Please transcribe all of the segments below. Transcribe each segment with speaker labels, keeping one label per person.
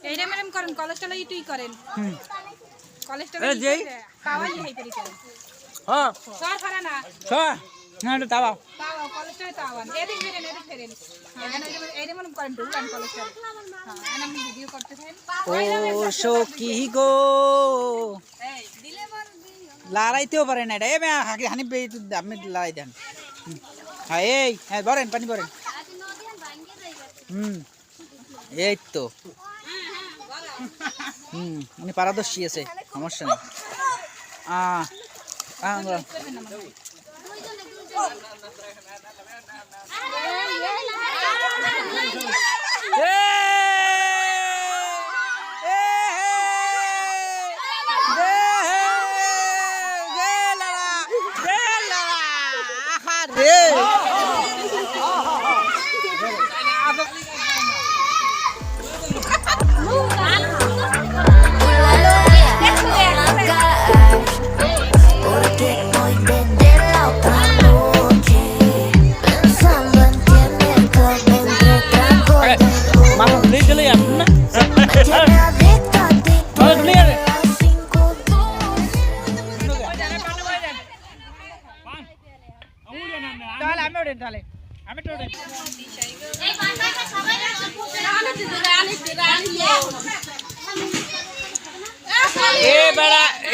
Speaker 1: এইটা ম্যাডাম করেন কলেস্ট্রল ইটুই করেন কলেস্ট্রল পাওয়াই হই পারি করেন
Speaker 2: হ্যাঁ
Speaker 1: সর ফারা না
Speaker 2: সর না এটা তাও
Speaker 1: তাও কলেস্ট্রল তাওয়ান এদিক ফেরেন এইটা ম্যাডাম করেন ডুলান কলেস্ট্রল হ্যাঁ আমি ভিডিও করতে থাকেন
Speaker 2: ও সখী গো
Speaker 1: এই দিলে বল
Speaker 2: লড়াইতেও পারে না এটা এ হাকি হানি বে আপনি লড়াই দেন হ্যাঁ এই হ্যাঁ বলেন পানি বলেন এই তো উনি পারদর্শী আছে সমস্যা নেই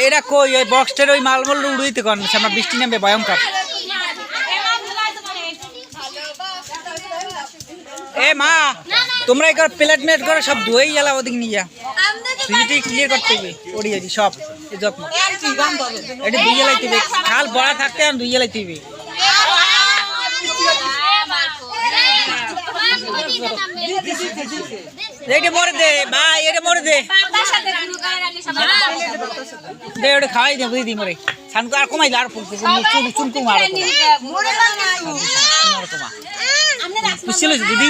Speaker 2: এটা কই এই বক্সটার ওই মালমল উড়াইতে কোন আমরা বৃষ্টি নামবে ভয়ঙ্কর এ মা তোমরা একবার প্লেট মেট করে সব ধুয়েই গেলা ওদিকে নিয়ে যা সুইটি ক্লিয়ার করতে হবে ওড়ি যাই সব এই যত্ন এটা ধুইয়ে লাইতে হবে খাল বড়া থাকতে আর ধুইয়ে লাইতে হবে এটা মরে দে ভাই এটা মরে দে দে ওটা খাওয়াই দে বুঝি দি মরে সানকো আর কমাই আর চুনকু মারো বুঝছিল দিদি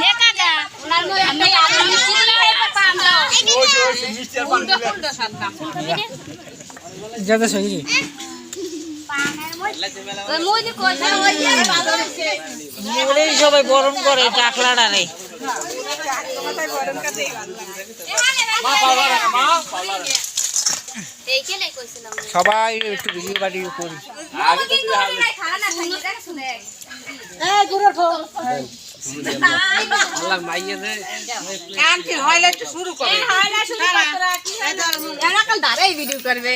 Speaker 2: যাতে সহি সবাই গরম করে টাকলাটা নেই সবাই একটু ভিডিও বাড়ি করি শুরু করে ভিডিও করবে